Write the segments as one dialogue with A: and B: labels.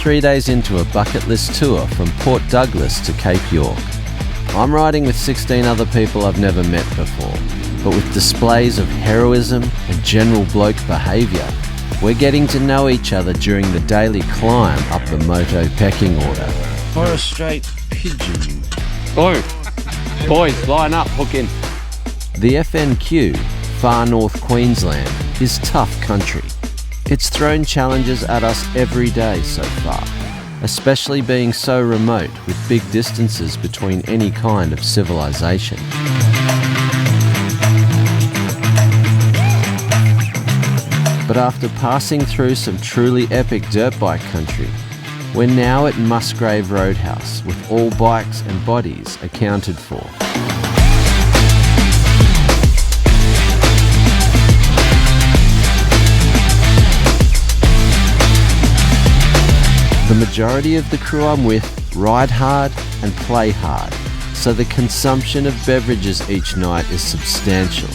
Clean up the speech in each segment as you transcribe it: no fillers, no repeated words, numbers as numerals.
A: 3 days into a bucket list tour from Port Douglas to Cape York. I'm riding with 16 other people I've never met before, but with displays of heroism and general bloke behaviour, we're getting to know each other during the daily climb up the moto pecking order.
B: For a straight pigeon.
C: Oh, boys, line up, hook in.
A: The FNQ, far north Queensland, is tough country. It's thrown challenges at us every day so far, especially being so remote with big distances between any kind of civilization. But after passing through some truly epic dirt bike country, we're now at Musgrave Roadhouse with all bikes and bodies accounted for. The majority of the crew I'm with ride hard and play hard, so the consumption of beverages each night is substantial.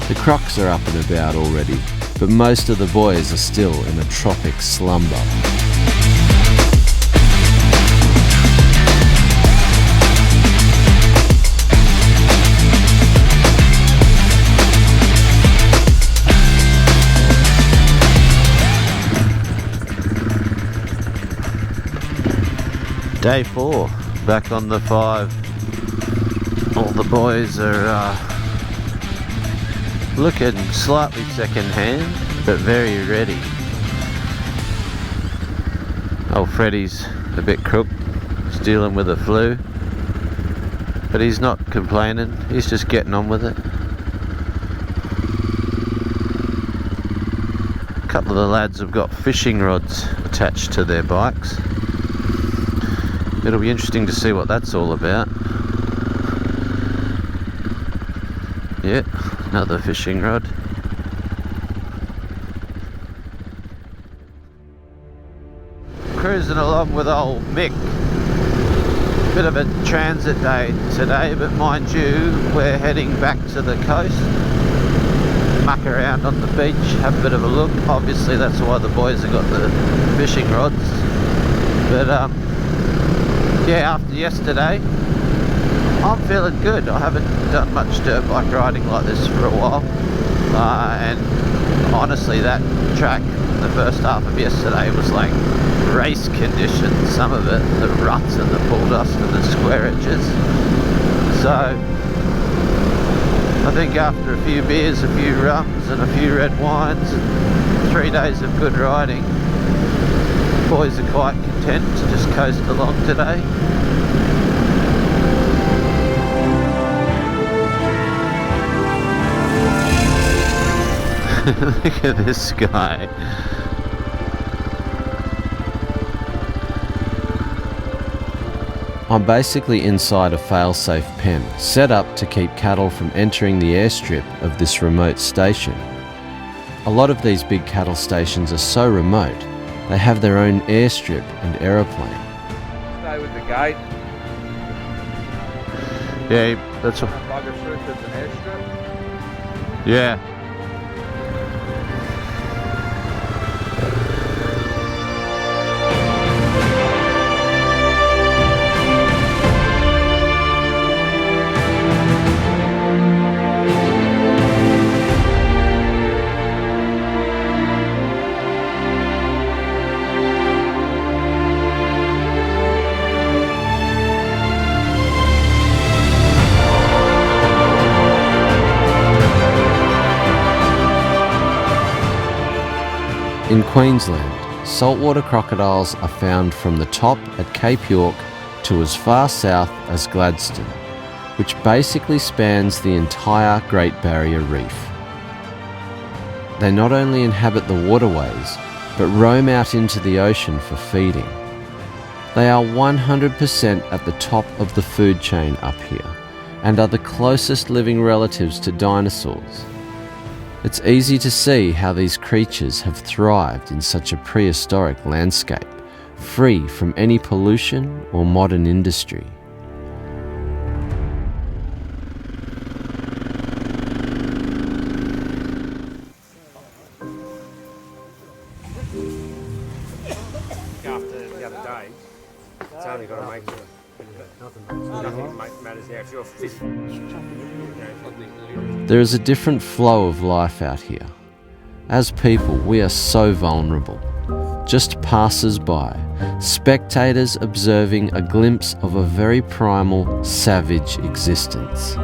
A: The crocs are up and about already, but most of the boys are still in a tropic slumber. Day 4, back on the 5. All the boys are looking slightly second hand, but very ready. Old Freddy's a bit crook, he's dealing with the flu, but he's not complaining, he's just getting on with it. A couple of the lads have got fishing rods attached to their bikes. It'll be interesting to see what that's all about. Yeah, another fishing rod. Cruising along with old Mick. Bit of a transit day today, but mind you, we're heading back to the coast. Muck around on the beach, have a bit of a look. Obviously that's why the boys have got the fishing rods. But yeah, after yesterday, I'm feeling good. I haven't done much dirt bike riding like this for a while, and honestly that track, the first half of yesterday, was like race conditions. Some of it, the ruts and the pull dust and the square edges. So I think after a few beers, a few rums and a few red wines and 3 days of good riding, boys are quite content to just coast along today. Look at this guy. I'm basically inside a fail-safe pen, set up to keep cattle from entering the airstrip of this remote station. A lot of these big cattle stations are so remote, they have their own airstrip and aeroplane.
D: Stay with the gate.
A: Yeah, that's what.
D: Bugger through to the airstrip.
A: Yeah. In Queensland, saltwater crocodiles are found from the top at Cape York to as far south as Gladstone, which basically spans the entire Great Barrier Reef. They not only inhabit the waterways, but roam out into the ocean for feeding. They are 100% at the top of the food chain up here, and are the closest living relatives to dinosaurs. It's easy to see how these creatures have thrived in such a prehistoric landscape, free from any pollution or modern industry.
D: After
E: got to make it. Nothing matters now. If you're fit.
B: There is a different flow of life out here. As people, we are so vulnerable. Just passers-by, spectators observing a glimpse of a very primal, savage existence.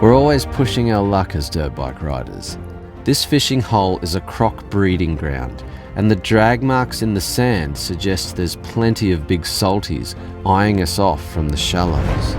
B: We're always pushing our luck as dirt bike riders. This fishing hole is a croc breeding ground, and the drag marks in the sand suggest there's plenty of big salties eyeing us off from the shallows.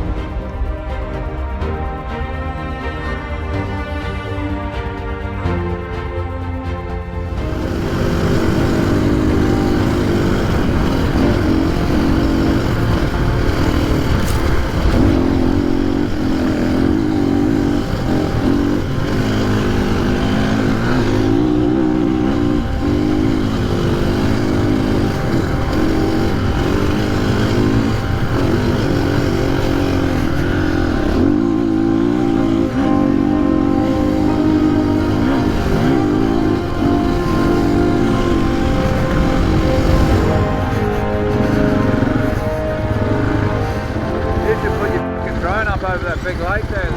D: Over that big lake there.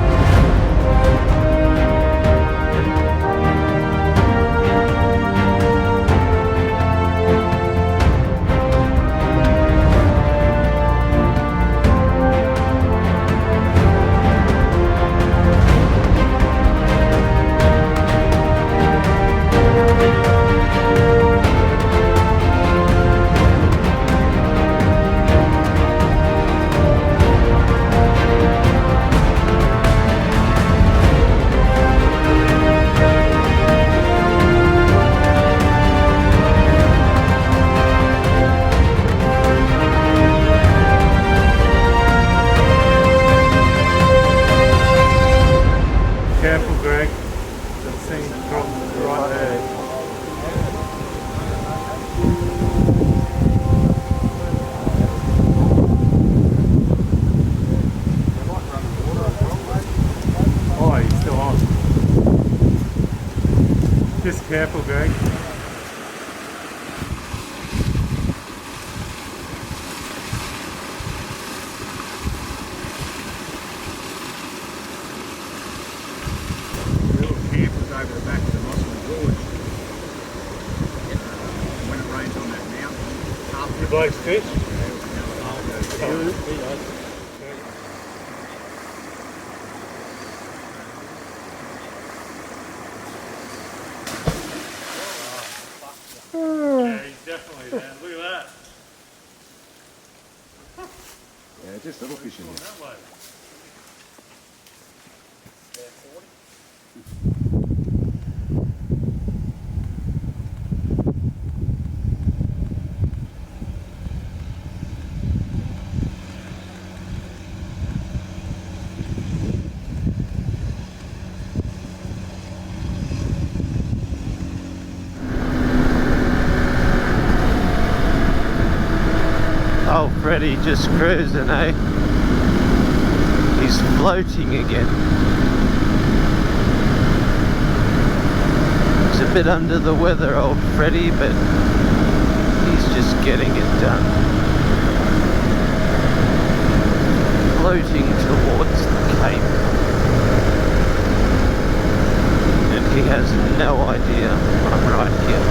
F: Careful, Greg. That thing dropped right there. Oh, he's still on. Just careful, Greg.
E: Over the back of the Mossman Gorge. When it rains on that mountain.
F: You blokes fish? Yeah, he's definitely there. Look at that.
E: Yeah, just little fish in there.
F: That way.
A: Oh, Freddie just cruising, eh? He's floating again. He's a bit under the weather, old Freddie, but he's just getting it done. Floating towards the cape. And he has no idea I'm right here.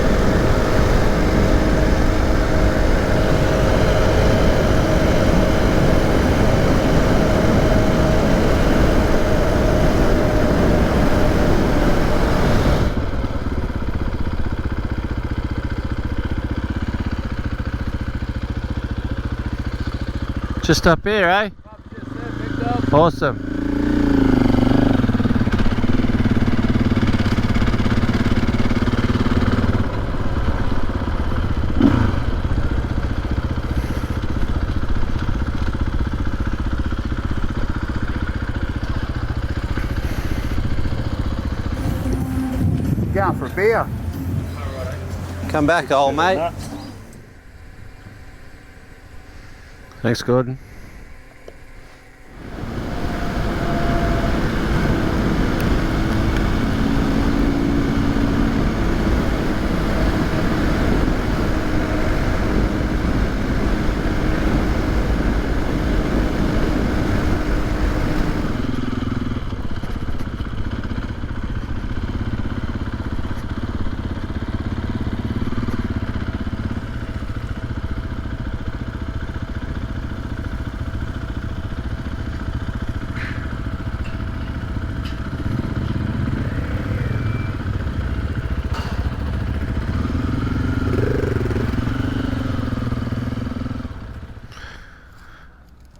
A: Just up here, eh? Awesome.
E: Going for a beer.
A: Come back, old mate. Thanks, Gordon.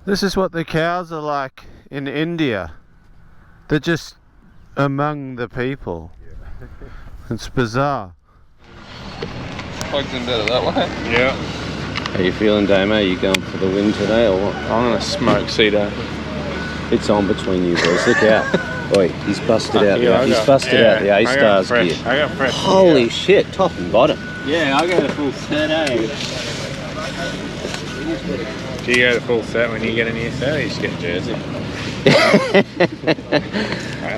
A: This is what the cows are like in India. They're just among the people. It's bizarre.
D: Plugs in better that way.
E: Yeah.
C: How you feeling, Damo? You going for the win today or what?
E: I'm gonna smoke Cedo.
C: It's on between you boys. Look out. Oi, he's busted out
E: Yeah,
C: the out the A-Stars gear.
E: I got fresh.
C: Holy shit, top and bottom.
E: Yeah, I go the full set, eh? Do you go the full set when you get a new set, or you just get a jersey?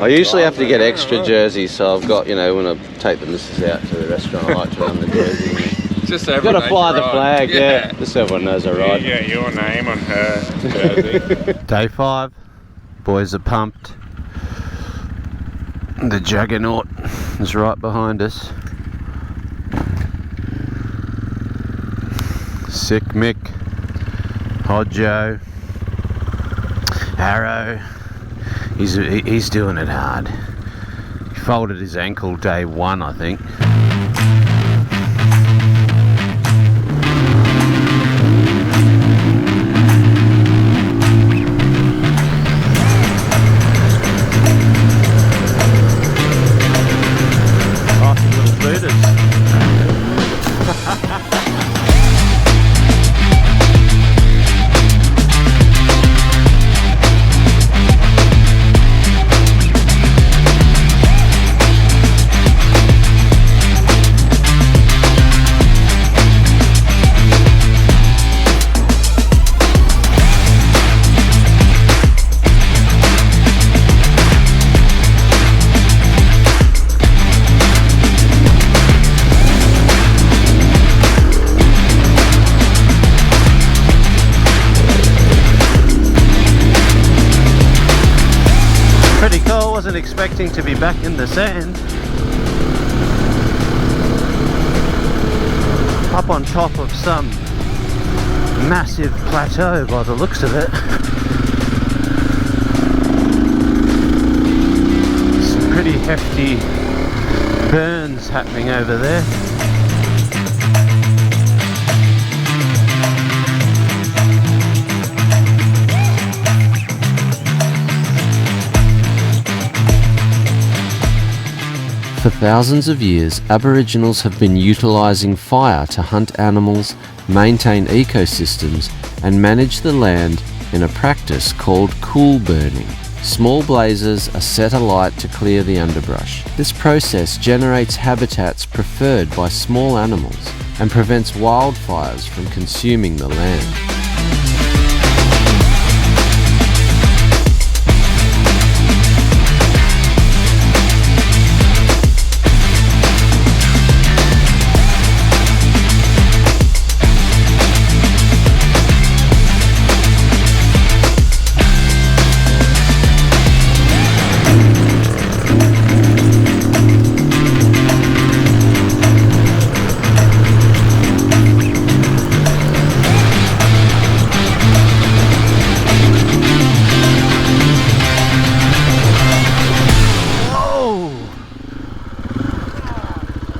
C: I usually have to get extra jerseys, so I've got, you know, when I take the missus out to the restaurant, I like to run the jersey.
E: Just
C: You've got to fly the flag, yeah. Just so everyone knows I ride.
E: You get your name on her jersey.
A: Day 5. Boys are pumped. The juggernaut is right behind us. Sick Mick, Hodjo, Arrow. He's doing it hard. He folded his ankle day 1, I think. Wasn't expecting to be back in the sand. Up on top of some massive plateau by the looks of it. Some pretty hefty burns happening over there.
B: For thousands of years, Aboriginals have been utilising fire to hunt animals, maintain ecosystems, and manage the land in a practice called cool burning. Small blazes are set alight to clear the underbrush. This process generates habitats preferred by small animals and prevents wildfires from consuming the land.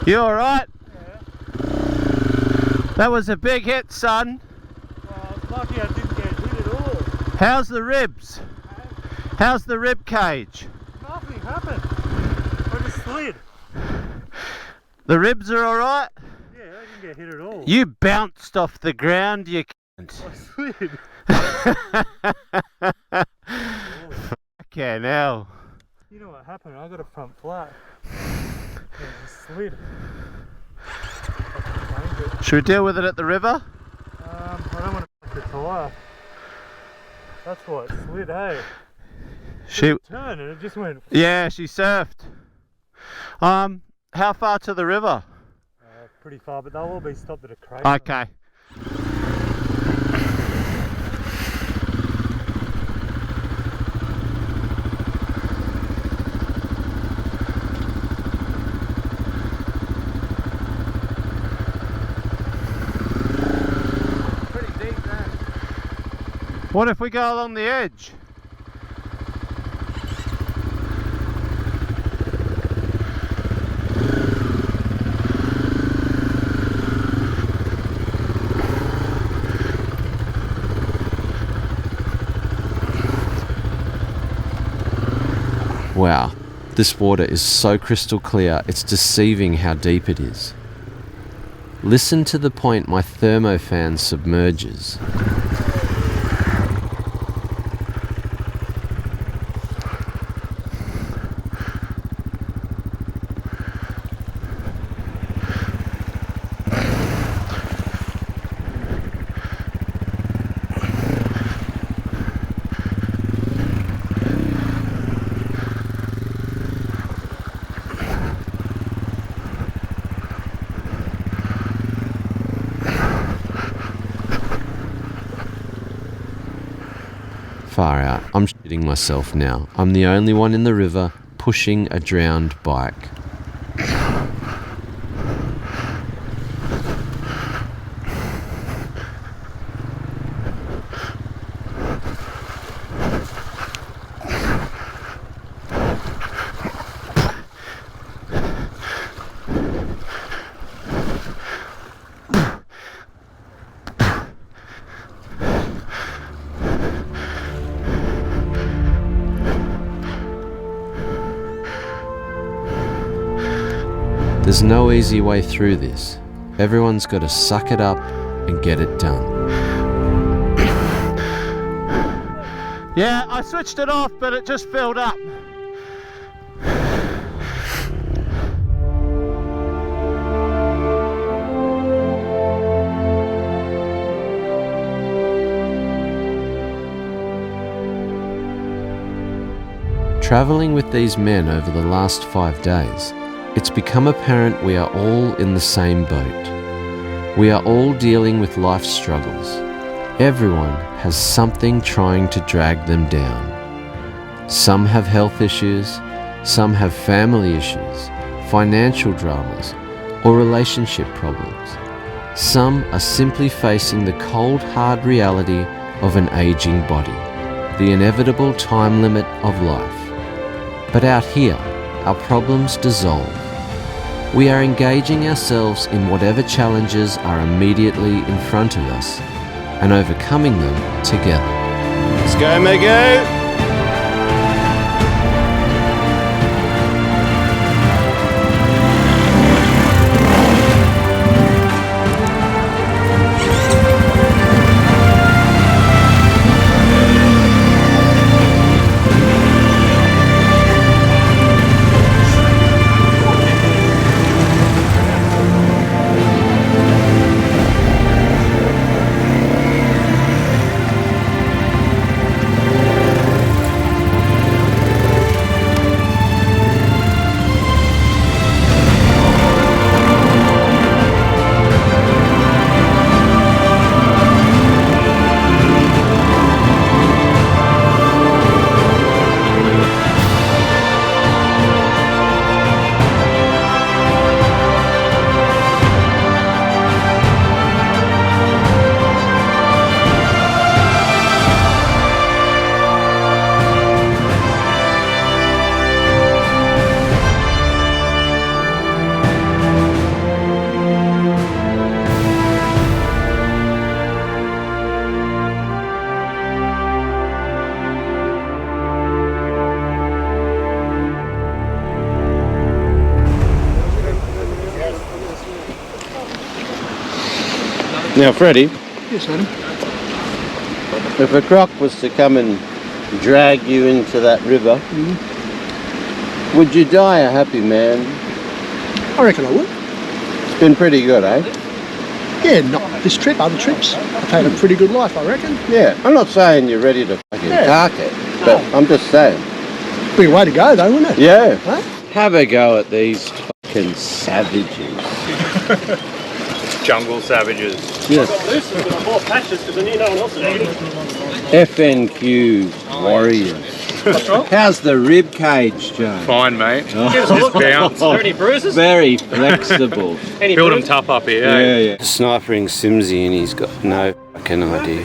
B: You alright?
F: Yeah.
A: That was a big hit, son.
F: Well, I was lucky I didn't get hit at all.
A: How's the ribs? How's the rib cage?
F: Nothing happened. I just slid.
A: The ribs are alright?
F: Yeah, I didn't get hit at all.
A: You bounced off the ground, you cunt.
F: I slid.
A: Okay, now.
F: You know what happened? I got a front flat. Yeah, I just slid.
A: Should we deal with it at the river?
F: I don't want to fuck the tyre. That's why it slid, hey?
A: She
F: turned and it just went.
A: Yeah, she surfed. How far to the river?
F: Pretty far, but they'll all be stopped at a crate.
A: Okay. What if we go along the edge?
B: This water is so crystal clear, it's deceiving how deep it is. Listen to the point my thermofan submerges. Far out. I'm shitting myself now. I'm the only one in the river pushing a drowned bike. There's no easy way through this. Everyone's got to suck it up and get it done.
A: Yeah, I switched it off, but it just filled up.
B: Travelling with these men over the last 5 days, it's become apparent we are all in the same boat. We are all dealing with life's struggles. Everyone has something trying to drag them down. Some have health issues, some have family issues, financial dramas, or relationship problems. Some are simply facing the cold, hard reality of an aging body, the inevitable time limit of life. But out here, our problems dissolve. We are engaging ourselves in whatever challenges are immediately in front of us and overcoming them together.
C: Let's go, Mego! Now, Freddie.
E: Yes, Adam.
C: If a croc was to come and drag you into that river, would you die a happy man?
E: I reckon I would.
C: It's been pretty good, eh?
E: Yeah, not this trip, other trips. I've had a pretty good life, I reckon.
C: Yeah, I'm not saying you're ready to fucking cark it, but I'm just saying.
E: Be a way to go, though, wouldn't it?
C: Yeah.
E: Huh?
C: Have a go at these fucking savages.
D: Jungle savages.
C: Yes. FNQ warriors. How's the rib cage, Joe?
D: Fine, mate.
C: Oh.
D: Just bounce.
G: Any bruises?
C: Very flexible.
D: Build them tough up here.
C: Yeah. Snipering Simsy and he's got no fucking idea.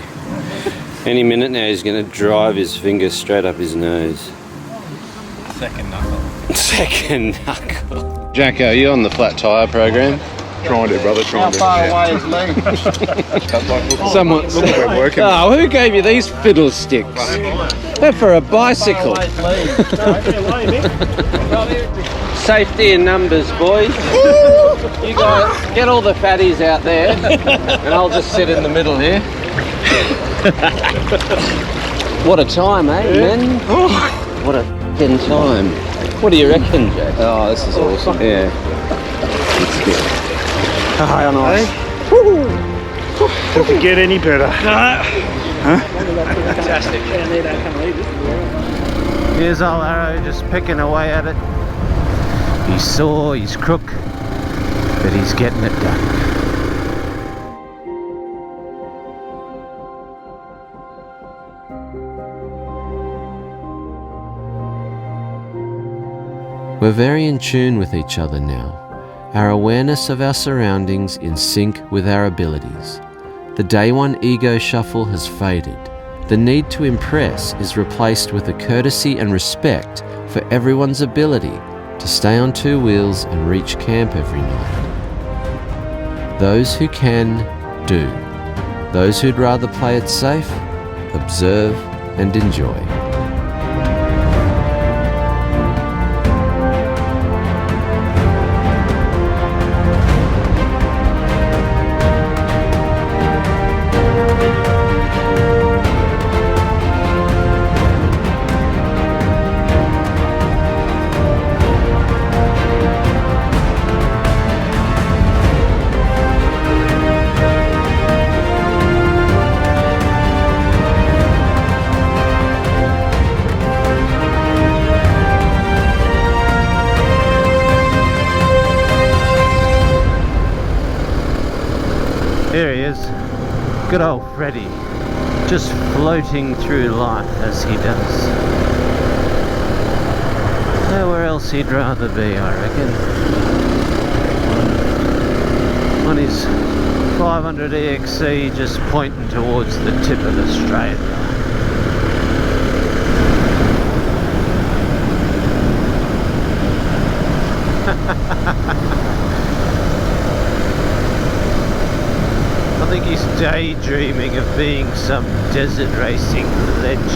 C: Any minute now he's going to drive his finger straight up his nose.
D: Second knuckle.
C: Second knuckle. Jacko, are you on the flat tyre program?
G: Trying to, brother,
C: How
G: trying to.
C: far away is Lee?
B: Someone.
G: Look what we're working.
B: Oh, who gave you these fiddlesticks? They're for a bicycle. Safety in numbers, boys. You guys get all the fatties out there, and I'll just sit in the middle here. What a time, eh, men? What a f***ing time. What do you reckon, Jack? Oh, this is awesome. Yeah. It's good. How nice.
G: Does it get any better?
B: Fantastic.
A: Here's old Arrow just picking away at it. He's sore, he's crook, but he's getting it done.
B: We're very in tune with each other now, our awareness of our surroundings in sync with our abilities. The day one ego shuffle has faded. The need to impress is replaced with a courtesy and respect for everyone's ability to stay on two wheels and reach camp every night. Those who can, do. Those who'd rather play it safe, observe and enjoy.
A: Here he is, good old Freddy, just floating through life as he does. Nowhere else he'd rather be, I reckon. On his 500 EXC, just pointing towards the tip of Australia. I think he's daydreaming of being some desert racing legend.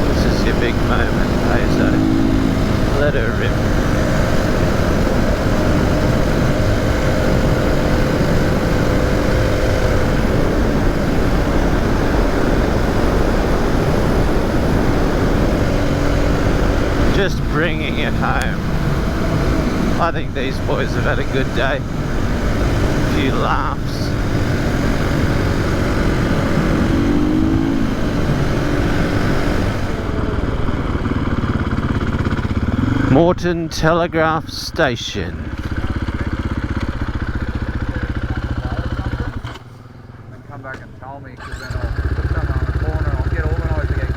A: This is your big moment, Hazo. Let her rip. Just bringing it home. I think these boys have had a good day. A few laughs. Moreton Telegraph Station.
H: And come back and tell me, because then I'll put someone on the corner and I'll get organised to get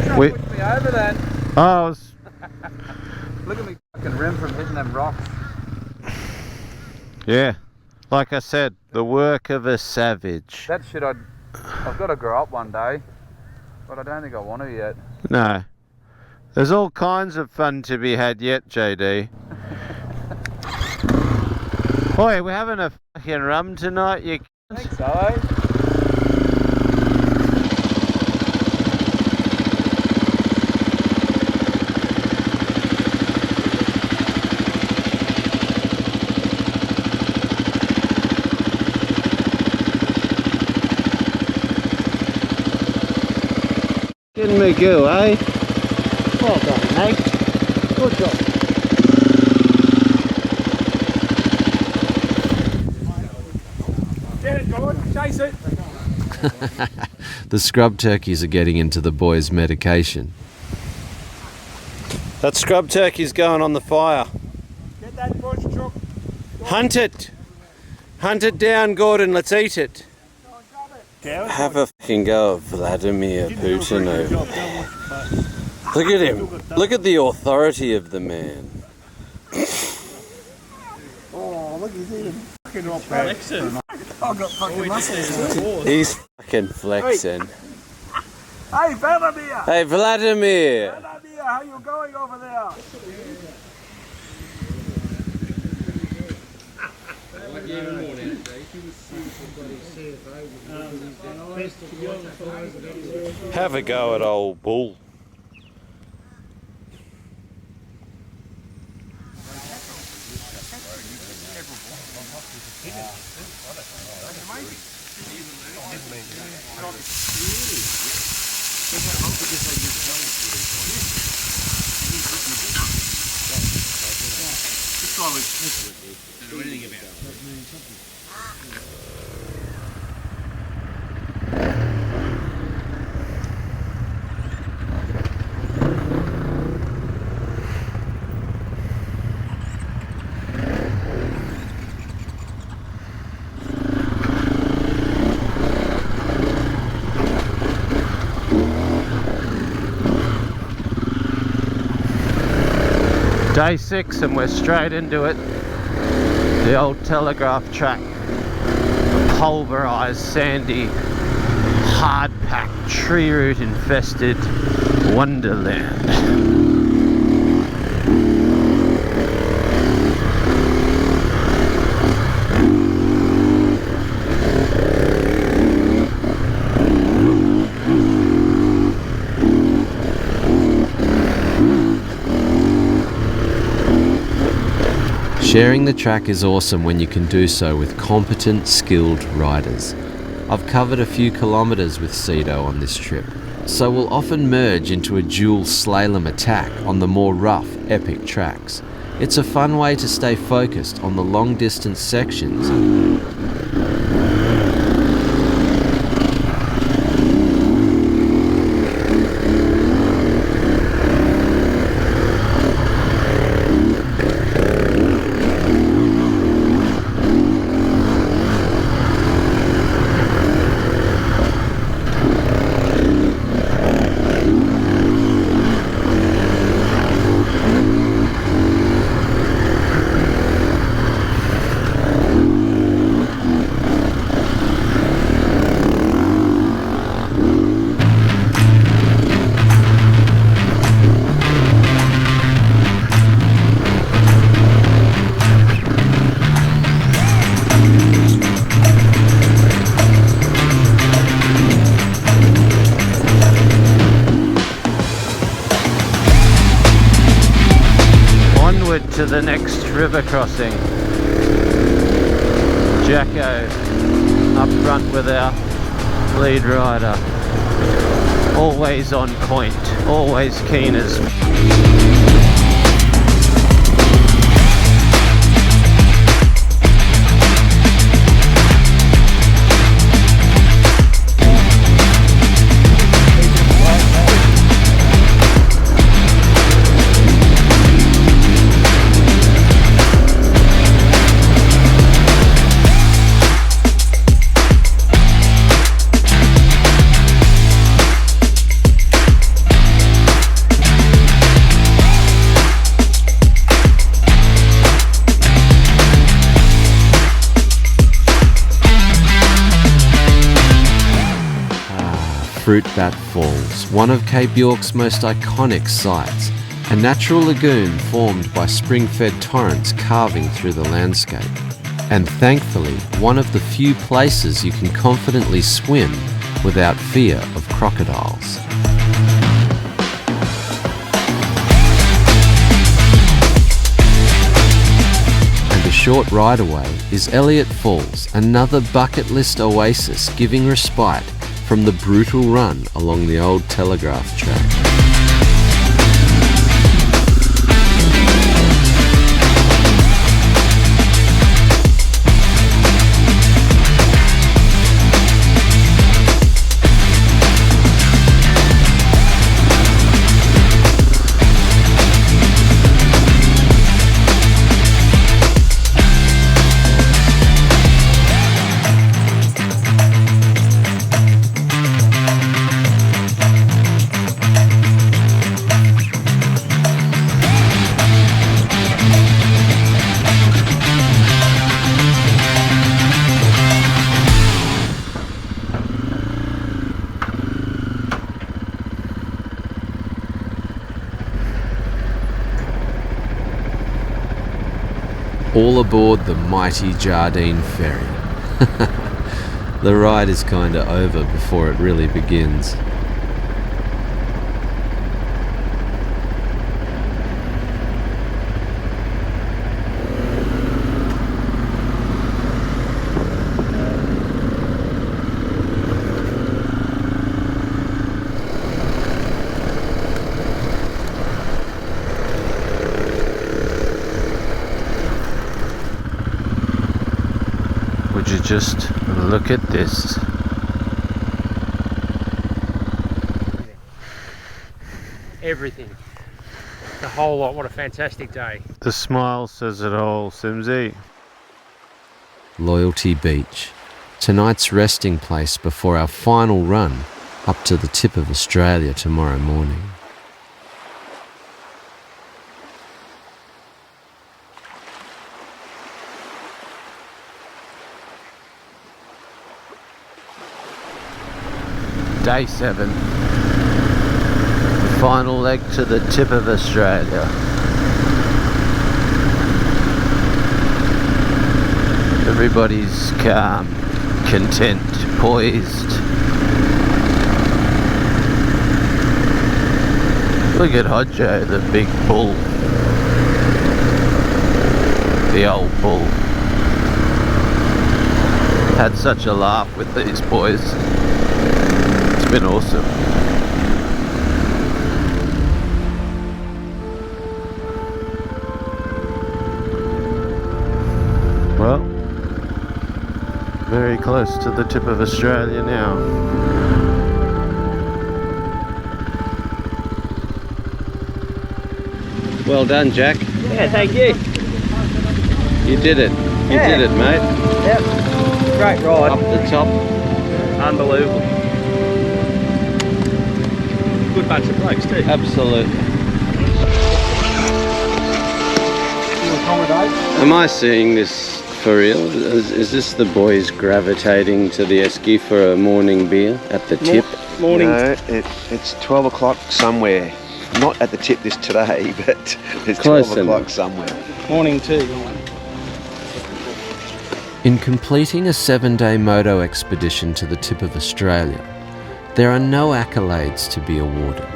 H: going.
A: Wait.
H: Push me over then.
A: Oh,
H: Look at me fucking rim from hitting them rocks.
A: yeah. Like I said, the work of a savage.
H: That shit I've got to grow up one day, but I don't think I want to yet.
A: No. There's all kinds of fun to be had yet, JD. Boy, we're having a fucking rum tonight, you
H: I think so, eh?
C: Getting me go, eh?
E: Well done, mate. Good job.
H: Get it, George. Chase it.
B: The scrub turkeys are getting into the boys' medication.
A: That scrub turkey's going on the fire.
H: Get that bush, Chuck.
A: Hunt it! Hunt it down, Gordon, let's eat it.
C: Have a fucking go of Vladimir Putin over there. Look at him. Look at the authority of the man.
E: Oh, look, he's eating fucking rock. Excellent. I've got fucking muscles.
C: He's fucking flexing.
I: Hey, Vladimir!
C: Hey, Vladimir!
I: Vladimir, how you going over there?
C: Have a go at old bull.
A: Day 6 and we're straight into it. The old telegraph track. A pulverised, sandy, hard-packed, tree root infested wonderland.
B: Sharing the track is awesome when you can do so with competent, skilled riders. I've covered a few kilometres with Cedo on this trip, so we'll often merge into a dual slalom attack on the more rough, epic tracks. It's a fun way to stay focused on the long distance sections.
A: To the next river crossing. Jacko up front with our lead rider. Always on point, always keen as...
B: Fruitbat Falls, one of Cape York's most iconic sights, a natural lagoon formed by spring-fed torrents carving through the landscape, and thankfully one of the few places you can confidently swim without fear of crocodiles. And a short ride away is Elliot Falls, another bucket list oasis giving respite from the brutal run along the old telegraph track. aboard the mighty Jardine ferry. The ride is kinda over before it really begins.
A: Would you just look at this?
J: Everything. The whole lot. What a fantastic day.
A: The smile says it all, Simsy.
B: Loyalty Beach, tonight's resting place before our final run up to the tip of Australia tomorrow morning.
A: Day 7. Final leg to the tip of Australia. Everybody's calm, content, poised. Look at Hodjo, the big bull. The old bull. Had such a laugh with these boys. It's been awesome. Well, very close to the tip of Australia now.
C: Well done, Jack.
J: Yeah, thank you.
C: You did it. You did it, mate.
J: Yep. Great ride.
C: Up the top.
J: Unbelievable. Good bunch of blokes too.
C: Absolutely. Am I seeing this for real? Is this the boys gravitating to the esky for a morning beer at the tip?
J: Morning.
K: No, it's 12 o'clock somewhere. Not at the tip this today, but it's
C: Close
K: 12 o'clock
C: enough.
K: somewhere.
J: Morning too.
B: In completing a 7-day moto expedition to the tip of Australia, there are no accolades to be awarded,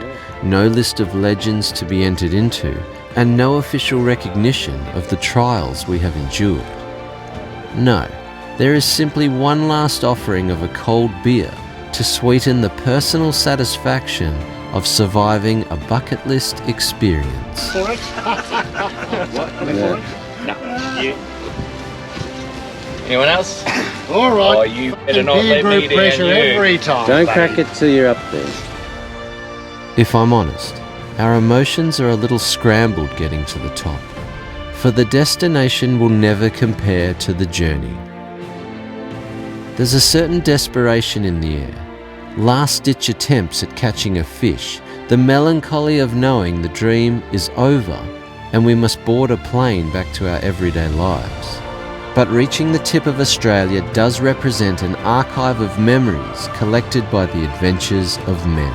B: no list of legends to be entered into, and no official recognition of the trials we have endured. No, there is simply one last offering of a cold beer to sweeten the personal satisfaction of surviving a bucket list experience.
H: Anyone else?
G: All right.
H: Oh, you better not let me down,
G: pressure
H: you.
G: every time.
C: Don't crack it till you're up there.
B: If I'm honest, our emotions are a little scrambled getting to the top, for the destination will never compare to the journey. There's a certain desperation in the air, last-ditch attempts at catching a fish, the melancholy of knowing the dream is over and we must board a plane back to our everyday lives. But reaching the tip of Australia does represent an archive of memories collected by the adventures of men.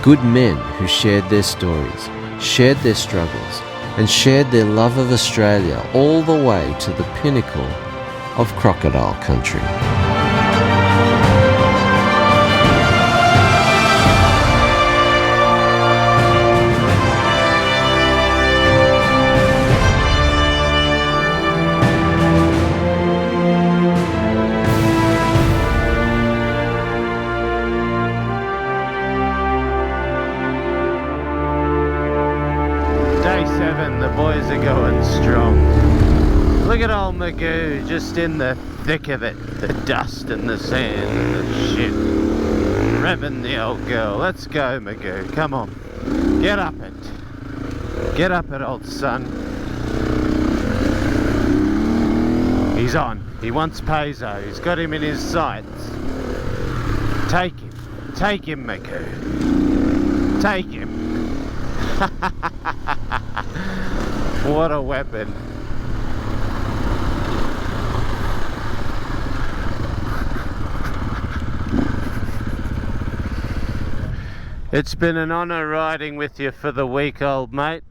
B: Good men who shared their stories, shared their struggles, and shared their love of Australia all the way to the pinnacle of crocodile country.
A: Day 7, the boys are going strong. Look at old Magoo, just in the thick of it. The dust and the sand and the shit. Revving the old girl. Let's go, Magoo. Come on. Get up it. Get up it, old son. He's on. He wants Peso. He's got him in his sights. Take him. Take him, Magoo. Take him. What a weapon. It's been an honour riding with you for the week, old mate.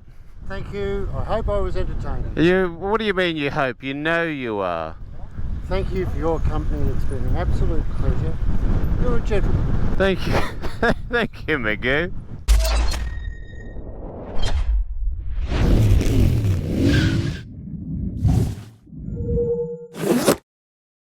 L: Thank you. I hope I was entertaining.
A: What do you mean you hope? You know you are.
L: Thank you for your company. It's been an absolute pleasure. You're a gentleman.
A: Thank you. Thank you, Magoo.